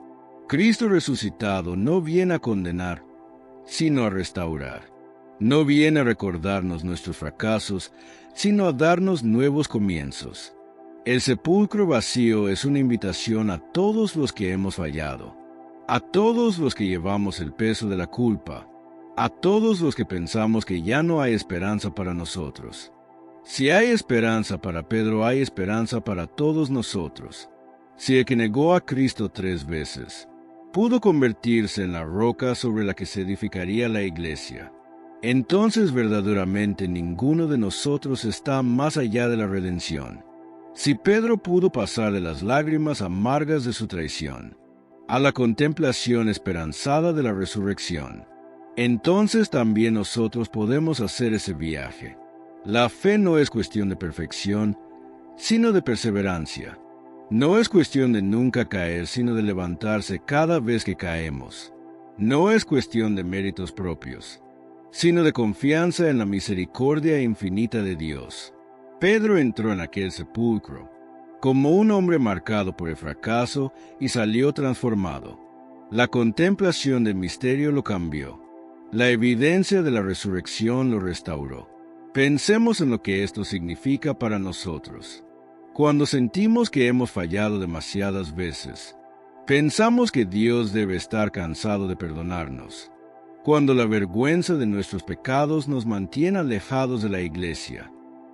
Cristo resucitado no viene a condenar, sino a restaurar. No viene a recordarnos nuestros fracasos, sino a darnos nuevos comienzos. El sepulcro vacío es una invitación a todos los que hemos fallado, a todos los que llevamos el peso de la culpa, a todos los que pensamos que ya no hay esperanza para nosotros. Si hay esperanza para Pedro, hay esperanza para todos nosotros. Si el que negó a Cristo 3 veces pudo convertirse en la roca sobre la que se edificaría la iglesia, entonces verdaderamente ninguno de nosotros está más allá de la redención. Si Pedro pudo pasar de las lágrimas amargas de su traición a la contemplación esperanzada de la resurrección, entonces también nosotros podemos hacer ese viaje. La fe no es cuestión de perfección, sino de perseverancia. No es cuestión de nunca caer, sino de levantarse cada vez que caemos. No es cuestión de méritos propios, sino de confianza en la misericordia infinita de Dios. Pedro entró en aquel sepulcro como un hombre marcado por el fracaso y salió transformado. La contemplación del misterio lo cambió. La evidencia de la resurrección lo restauró. Pensemos en lo que esto significa para nosotros. Cuando sentimos que hemos fallado demasiadas veces, pensamos que Dios debe estar cansado de perdonarnos. Cuando la vergüenza de nuestros pecados nos mantiene alejados de la iglesia,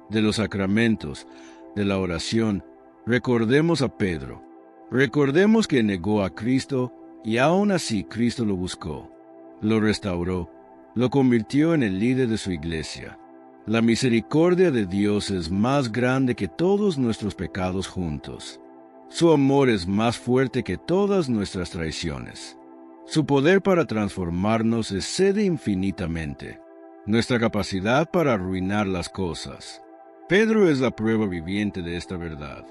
de los sacramentos, de la oración, recordemos a Pedro. Recordemos que negó a Cristo y aún así Cristo lo buscó, lo restauró, lo convirtió en el líder de su iglesia. La misericordia de Dios es más grande que todos nuestros pecados juntos. Su amor es más fuerte que todas nuestras traiciones. Su poder para transformarnos excede infinitamente nuestra capacidad para arruinar las cosas. Pedro es la prueba viviente de esta verdad.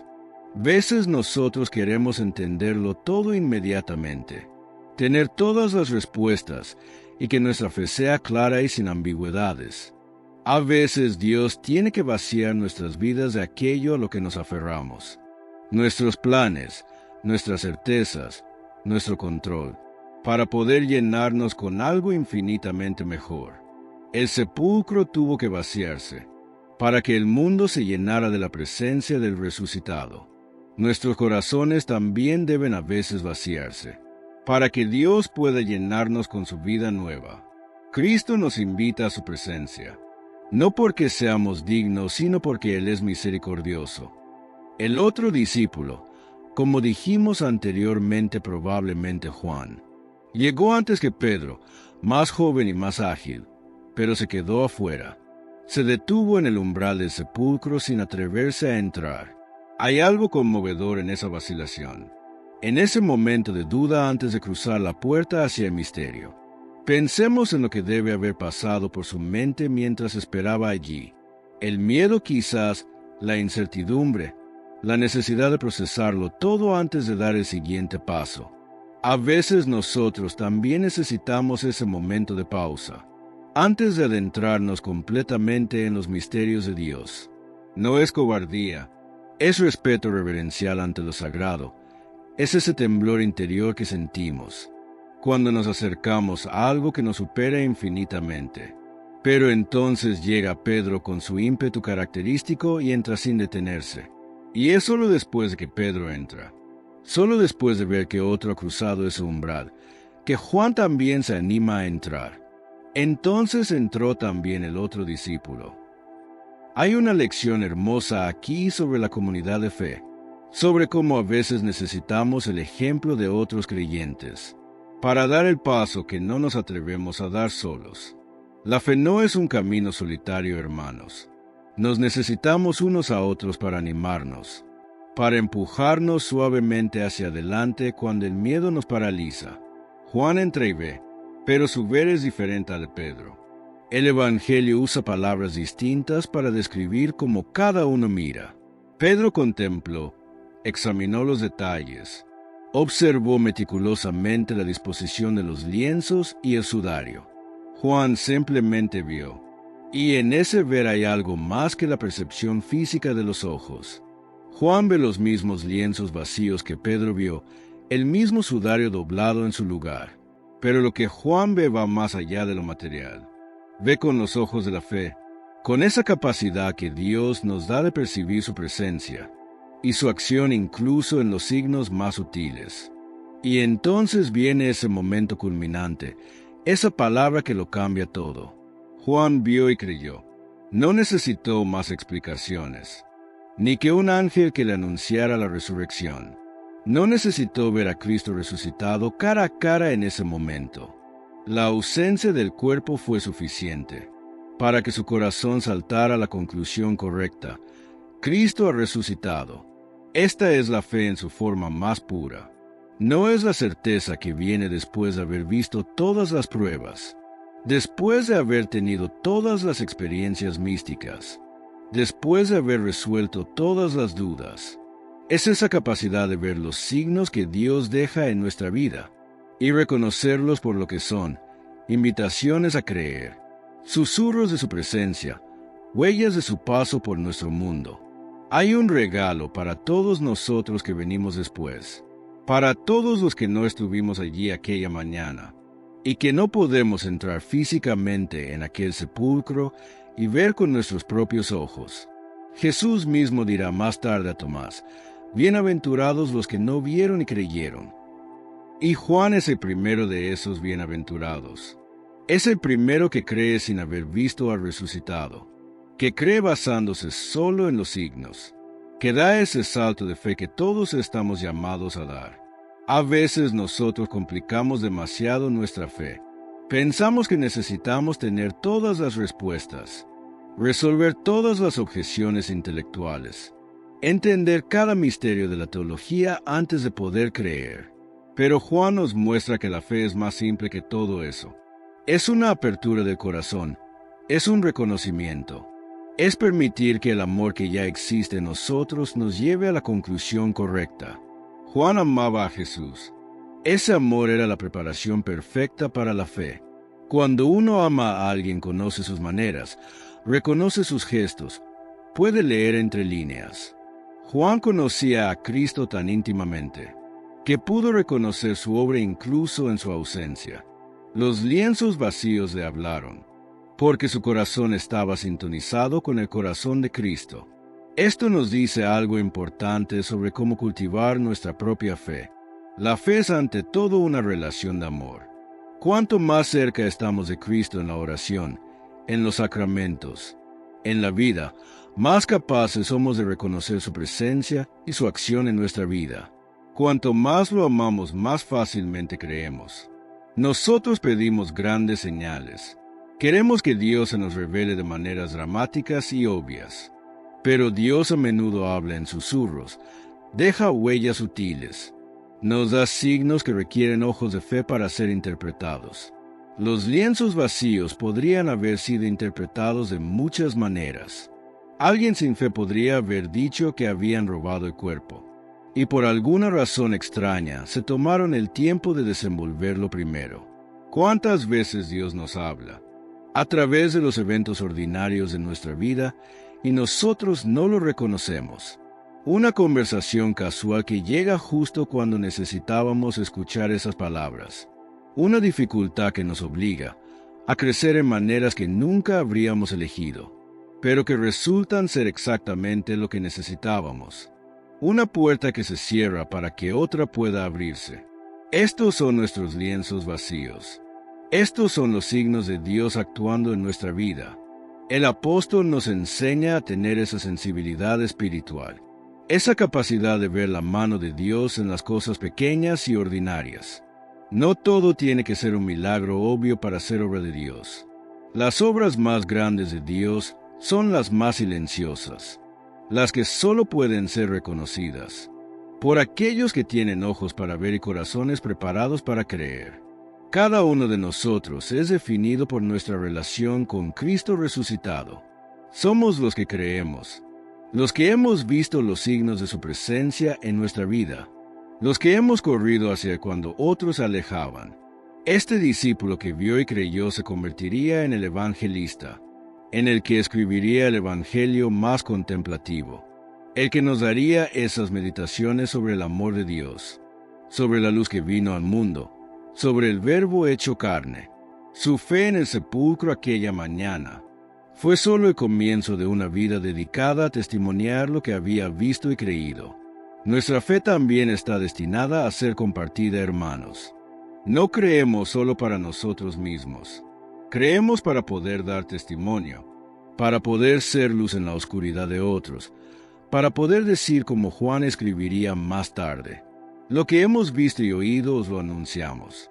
Veces nosotros queremos entenderlo todo inmediatamente, tener todas las respuestas y que nuestra fe sea clara y sin ambigüedades. A veces Dios tiene que vaciar nuestras vidas de aquello a lo que nos aferramos, nuestros planes, nuestras certezas, nuestro control, para poder llenarnos con algo infinitamente mejor. El sepulcro tuvo que vaciarse, para que el mundo se llenara de la presencia del resucitado. Nuestros corazones también deben a veces vaciarse, para que Dios pueda llenarnos con su vida nueva. Cristo nos invita a su presencia, no porque seamos dignos, sino porque Él es misericordioso. El otro discípulo, como dijimos anteriormente, probablemente Juan, llegó antes que Pedro, más joven y más ágil, pero se quedó afuera. Se detuvo en el umbral del sepulcro sin atreverse a entrar. Hay algo conmovedor en esa vacilación, en ese momento de duda antes de cruzar la puerta hacia el misterio. Pensemos en lo que debe haber pasado por su mente mientras esperaba allí. El miedo quizás, la incertidumbre, la necesidad de procesarlo todo antes de dar el siguiente paso. A veces nosotros también necesitamos ese momento de pausa, antes de adentrarnos completamente en los misterios de Dios. No es cobardía, es respeto reverencial ante lo sagrado, es ese temblor interior que sentimos cuando nos acercamos a algo que nos supera infinitamente. Pero entonces llega Pedro con su ímpetu característico y entra sin detenerse. Y es solo después de que Pedro entra, solo después de ver que otro ha cruzado ese umbral, que Juan también se anima a entrar. Entonces entró también el otro discípulo. Hay una lección hermosa aquí sobre la comunidad de fe, sobre cómo a veces necesitamos el ejemplo de otros creyentes para dar el paso que no nos atrevemos a dar solos. La fe no es un camino solitario, hermanos. Nos necesitamos unos a otros para animarnos, para empujarnos suavemente hacia adelante cuando el miedo nos paraliza. Juan entra y ve, pero su ver es diferente al de Pedro. El Evangelio usa palabras distintas para describir cómo cada uno mira. Pedro contempló, examinó los detalles, observó meticulosamente la disposición de los lienzos y el sudario. Juan simplemente vio, y en ese ver hay algo más que la percepción física de los ojos. Juan ve los mismos lienzos vacíos que Pedro vio, el mismo sudario doblado en su lugar. Pero lo que Juan ve va más allá de lo material. Ve con los ojos de la fe, con esa capacidad que Dios nos da de percibir su presencia y su acción incluso en los signos más sutiles. Y entonces viene ese momento culminante, esa palabra que lo cambia todo. Juan vio y creyó. No necesitó más explicaciones, ni que un ángel que le anunciara la resurrección. No necesitó ver a Cristo resucitado cara a cara en ese momento. La ausencia del cuerpo fue suficiente para que su corazón saltara a la conclusión correcta. Cristo ha resucitado. Esta es la fe en su forma más pura. No es la certeza que viene después de haber visto todas las pruebas, después de haber tenido todas las experiencias místicas, después de haber resuelto todas las dudas. Es esa capacidad de ver los signos que Dios deja en nuestra vida y reconocerlos por lo que son, invitaciones a creer, susurros de su presencia, huellas de su paso por nuestro mundo. Hay un regalo para todos nosotros que venimos después, para todos los que no estuvimos allí aquella mañana, y que no podemos entrar físicamente en aquel sepulcro y ver con nuestros propios ojos. Jesús mismo dirá más tarde a Tomás: bienaventurados los que no vieron y creyeron. Y Juan es el primero de esos bienaventurados. Es el primero que cree sin haber visto al resucitado, que cree basándose solo en los signos, que da ese salto de fe que todos estamos llamados a dar. A veces nosotros complicamos demasiado nuestra fe. Pensamos que necesitamos tener todas las respuestas, resolver todas las objeciones intelectuales, entender cada misterio de la teología antes de poder creer. Pero Juan nos muestra que la fe es más simple que todo eso. Es una apertura del corazón, es un reconocimiento, es permitir que el amor que ya existe en nosotros nos lleve a la conclusión correcta. Juan amaba a Jesús. Ese amor era la preparación perfecta para la fe. Cuando uno ama a alguien, conoce sus maneras, reconoce sus gestos, puede leer entre líneas. Juan conocía a Cristo tan íntimamente que pudo reconocer su obra incluso en su ausencia. Los lienzos vacíos le hablaron, porque su corazón estaba sintonizado con el corazón de Cristo. Esto nos dice algo importante sobre cómo cultivar nuestra propia fe. La fe es ante todo una relación de amor. Cuanto más cerca estamos de Cristo en la oración, en los sacramentos, en la vida, más capaces somos de reconocer su presencia y su acción en nuestra vida. Cuanto más lo amamos, más fácilmente creemos. Nosotros pedimos grandes señales. Queremos que Dios se nos revele de maneras dramáticas y obvias. Pero Dios a menudo habla en susurros, deja huellas sutiles, nos da signos que requieren ojos de fe para ser interpretados. Los lienzos vacíos podrían haber sido interpretados de muchas maneras. Alguien sin fe podría haber dicho que habían robado el cuerpo, y por alguna razón extraña se tomaron el tiempo de desenvolverlo primero. ¿Cuántas veces Dios nos habla? A través de los eventos ordinarios de nuestra vida, y nosotros no lo reconocemos. Una conversación casual que llega justo cuando necesitábamos escuchar esas palabras. Una dificultad que nos obliga a crecer en maneras que nunca habríamos elegido, pero que resultan ser exactamente lo que necesitábamos. Una puerta que se cierra para que otra pueda abrirse. Estos son nuestros lienzos vacíos. Estos son los signos de Dios actuando en nuestra vida. El apóstol nos enseña a tener esa sensibilidad espiritual, esa capacidad de ver la mano de Dios en las cosas pequeñas y ordinarias. No todo tiene que ser un milagro obvio para ser obra de Dios. Las obras más grandes de Dios son las más silenciosas, las que solo pueden ser reconocidas por aquellos que tienen ojos para ver y corazones preparados para creer. Cada uno de nosotros es definido por nuestra relación con Cristo resucitado. Somos los que creemos, los que hemos visto los signos de su presencia en nuestra vida, los que hemos corrido hacia cuando otros se alejaban. Este discípulo que vio y creyó se convertiría en el evangelista, en el que escribiría el evangelio más contemplativo, el que nos daría esas meditaciones sobre el amor de Dios, sobre la luz que vino al mundo, sobre el Verbo hecho carne. Su fe en el sepulcro aquella mañana fue solo el comienzo de una vida dedicada a testimoniar lo que había visto y creído. Nuestra fe también está destinada a ser compartida, hermanos. No creemos solo para nosotros mismos. Creemos para poder dar testimonio, para poder ser luz en la oscuridad de otros, para poder decir como Juan escribiría más tarde, lo que hemos visto y oído os lo anunciamos.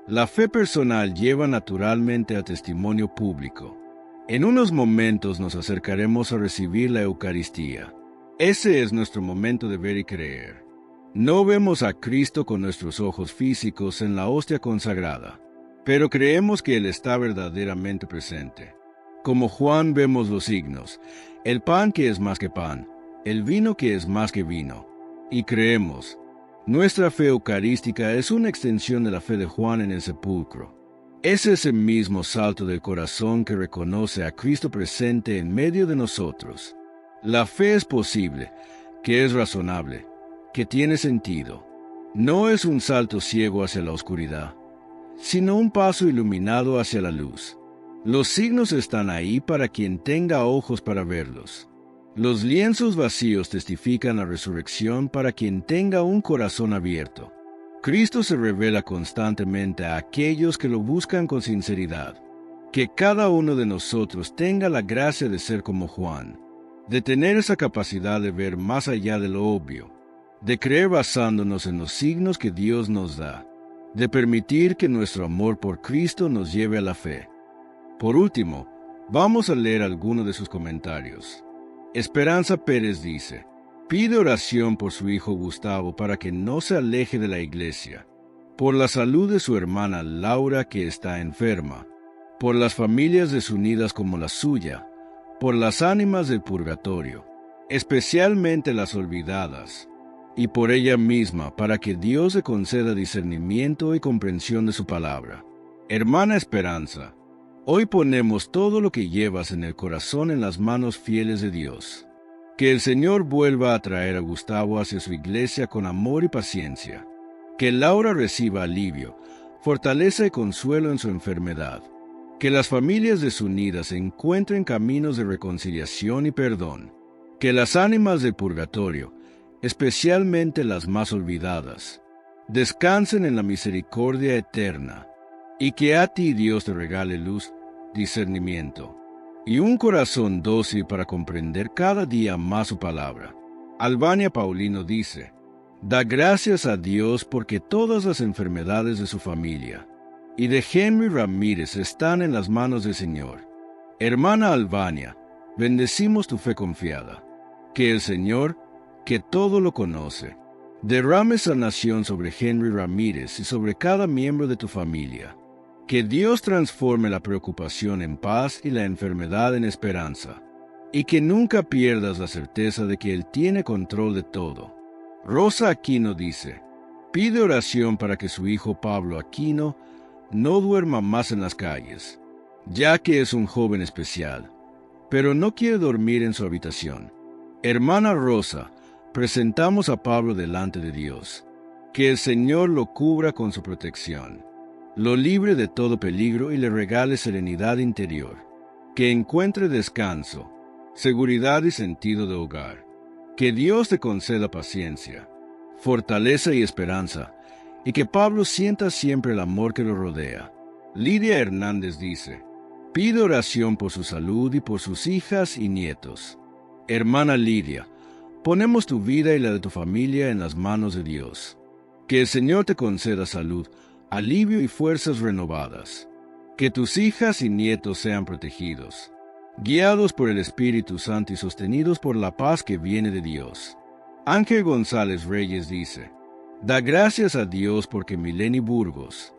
La fe personal lleva naturalmente a testimonio público. En unos momentos nos acercaremos a recibir la Eucaristía. Ese es nuestro momento de ver y creer. No vemos a Cristo con nuestros ojos físicos en la hostia consagrada, pero creemos que Él está verdaderamente presente. Como Juan vemos los signos, el pan que es más que pan, el vino que es más que vino, y creemos. Nuestra fe eucarística es una extensión de la fe de Juan en el sepulcro. Es ese mismo salto del corazón que reconoce a Cristo presente en medio de nosotros. La fe es posible, que es razonable, que tiene sentido. No es un salto ciego hacia la oscuridad, sino un paso iluminado hacia la luz. Los signos están ahí para quien tenga ojos para verlos. Los lienzos vacíos testifican la resurrección para quien tenga un corazón abierto. Cristo se revela constantemente a aquellos que lo buscan con sinceridad. Que cada uno de nosotros tenga la gracia de ser como Juan, de tener esa capacidad de ver más allá de lo obvio, de creer basándonos en los signos que Dios nos da, de permitir que nuestro amor por Cristo nos lleve a la fe. Por último, vamos a leer algunos de sus comentarios. Esperanza Pérez dice: pide oración por su hijo Gustavo para que no se aleje de la iglesia, por la salud de su hermana Laura que está enferma, por las familias desunidas como la suya, por las ánimas del purgatorio, especialmente las olvidadas, y por ella misma para que Dios le conceda discernimiento y comprensión de su palabra. Hermana Esperanza, hoy ponemos todo lo que llevas en el corazón en las manos fieles de Dios. Que el Señor vuelva a traer a Gustavo hacia su iglesia con amor y paciencia. Que Laura reciba alivio, fortaleza y consuelo en su enfermedad. Que las familias desunidas encuentren caminos de reconciliación y perdón. Que las ánimas del purgatorio, especialmente las más olvidadas, descansen en la misericordia eterna. Y que a ti Dios te regale luz, discernimiento y un corazón dócil para comprender cada día más su palabra. Albania Paulino dice: da gracias a Dios porque todas las enfermedades de su familia y de Henry Ramírez están en las manos del Señor. Hermana Albania, bendecimos tu fe confiada. Que el Señor, que todo lo conoce, derrame sanación sobre Henry Ramírez y sobre cada miembro de tu familia. Que Dios transforme la preocupación en paz y la enfermedad en esperanza, y que nunca pierdas la certeza de que Él tiene control de todo. Rosa Aquino dice: pide oración para que su hijo Pablo Aquino no duerma más en las calles, ya que es un joven especial, pero no quiere dormir en su habitación. Hermana Rosa, presentamos a Pablo delante de Dios. Que el Señor lo cubra con su protección, lo libre de todo peligro y le regale serenidad interior. Que encuentre descanso, seguridad y sentido de hogar. Que Dios te conceda paciencia, fortaleza y esperanza, y que Pablo sienta siempre el amor que lo rodea. Lidia Hernández dice: pide oración por su salud y por sus hijas y nietos. Hermana Lidia, ponemos tu vida y la de tu familia en las manos de Dios. Que el Señor te conceda salud, alivio y fuerzas renovadas. Que tus hijas y nietos sean protegidos, guiados por el Espíritu Santo y sostenidos por la paz que viene de Dios. Ángel González Reyes dice: da gracias a Dios porque Mileni Burgos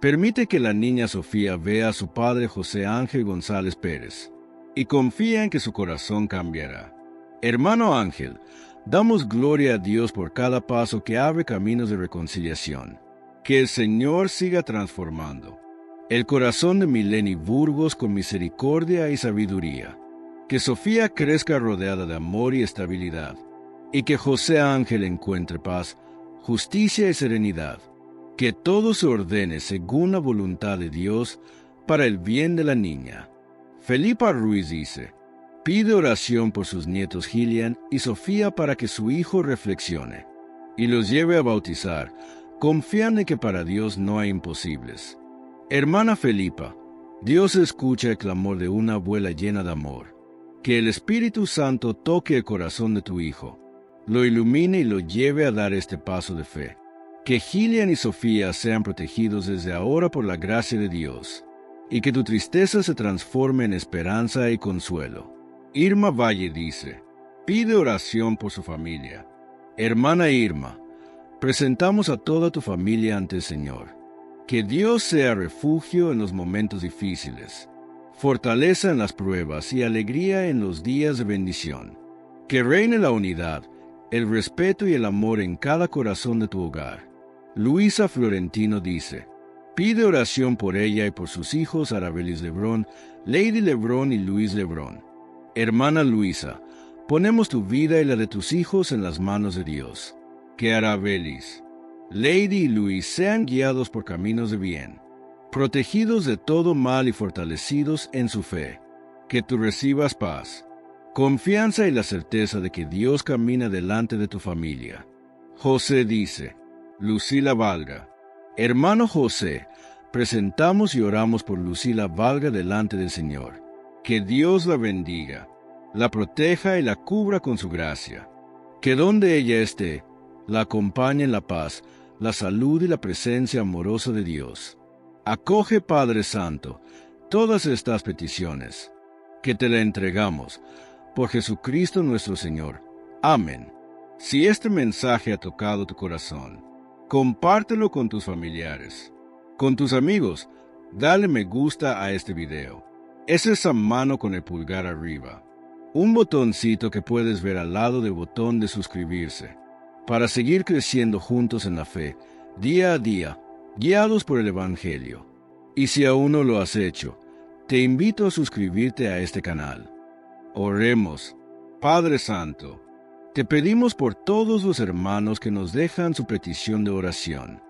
permite que la niña Sofía vea a su padre José Ángel González Pérez, y confía en que su corazón cambiará. Hermano Ángel, damos gloria a Dios por cada paso que abre caminos de reconciliación. Que el Señor siga transformando el corazón de Mileni Burgos con misericordia y sabiduría. Que Sofía crezca rodeada de amor y estabilidad, y que José Ángel encuentre paz, justicia y serenidad. Que todo se ordene según la voluntad de Dios para el bien de la niña. Felipa Ruiz dice: pide oración por sus nietos Gillian y Sofía para que su hijo reflexione y los lleve a bautizar, confiando en que para Dios no hay imposibles. Hermana Felipa, Dios escucha el clamor de una abuela llena de amor. Que el Espíritu Santo toque el corazón de tu hijo, lo ilumine y lo lleve a dar este paso de fe. Que Gillian y Sofía sean protegidos desde ahora por la gracia de Dios, y que tu tristeza se transforme en esperanza y consuelo. Irma Valle dice, pide oración por su familia. Hermana Irma, presentamos a toda tu familia ante el Señor. Que Dios sea refugio en los momentos difíciles, fortaleza en las pruebas y alegría en los días de bendición. Que reine la unidad, el respeto y el amor en cada corazón de tu hogar. Luisa Florentino dice, pide oración por ella y por sus hijos Arabelis Lebrón, Lady Lebrón y Luis Lebrón. Hermana Luisa, ponemos tu vida y la de tus hijos en las manos de Dios. Que Arabelis, Lady y Luis sean guiados por caminos de bien, protegidos de todo mal y fortalecidos en su fe. Que tú recibas paz, confianza y la certeza de que Dios camina delante de tu familia. José dice, Lucila Valga, hermano José, presentamos y oramos por Lucila Valga delante del Señor. Que Dios la bendiga, la proteja y la cubra con su gracia. Que donde ella esté, la acompañe en la paz, la salud y la presencia amorosa de Dios. Acoge, Padre Santo, todas estas peticiones, que te la entregamos, por Jesucristo nuestro Señor. Amén. Si este mensaje ha tocado tu corazón, compártelo con tus familiares, con tus amigos. Dale me gusta a este video. Es esa mano con el pulgar arriba, un botoncito que puedes ver al lado del botón de suscribirse, para seguir creciendo juntos en la fe, día a día, guiados por el Evangelio. Y si aún no lo has hecho, te invito a suscribirte a este canal. Oremos. Padre Santo, te pedimos por todos los hermanos que nos dejan su petición de oración.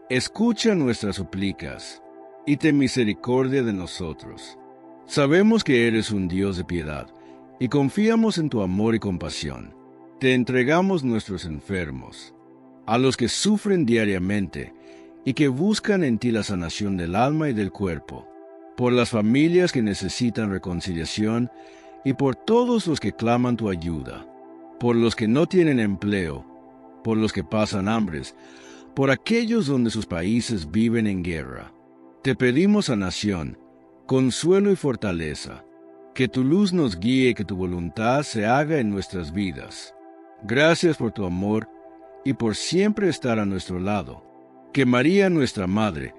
Escucha nuestras súplicas y ten misericordia de nosotros. Sabemos que eres un Dios de piedad y confiamos en tu amor y compasión. Te entregamos nuestros enfermos, a los que sufren diariamente y que buscan en ti la sanación del alma y del cuerpo, por las familias que necesitan reconciliación y por todos los que claman tu ayuda, por los que no tienen empleo, por los que pasan hambres, por aquellos donde sus países viven en guerra. Te pedimos sanación, consuelo y fortaleza, que tu luz nos guíe y que tu voluntad se haga en nuestras vidas. Gracias por tu amor y por siempre estar a nuestro lado. Que María, nuestra Madre,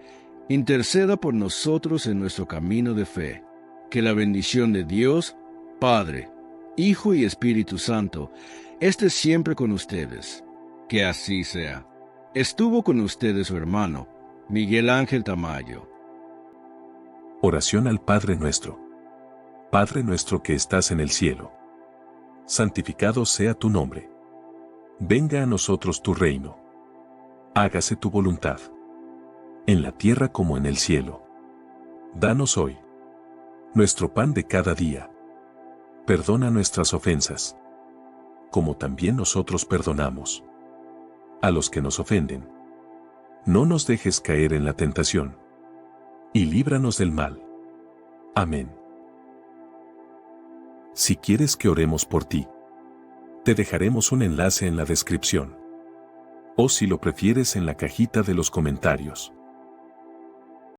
interceda por nosotros en nuestro camino de fe. Que la bendición de Dios, Padre, Hijo y Espíritu Santo, esté siempre con ustedes. Que así sea. Estuvo con ustedes su hermano, Miguel Ángel Tamayo. Oración al Padre Nuestro. Padre nuestro que estás en el cielo, santificado sea tu nombre. Venga a nosotros tu reino. Hágase tu voluntad, en la tierra como en el cielo. Danos hoy nuestro pan de cada día. Perdona nuestras ofensas, como también nosotros perdonamos a los que nos ofenden. No nos dejes caer en la tentación, y líbranos del mal. Amén. Si quieres que oremos por ti, te dejaremos un enlace en la descripción, o si lo prefieres en la cajita de los comentarios.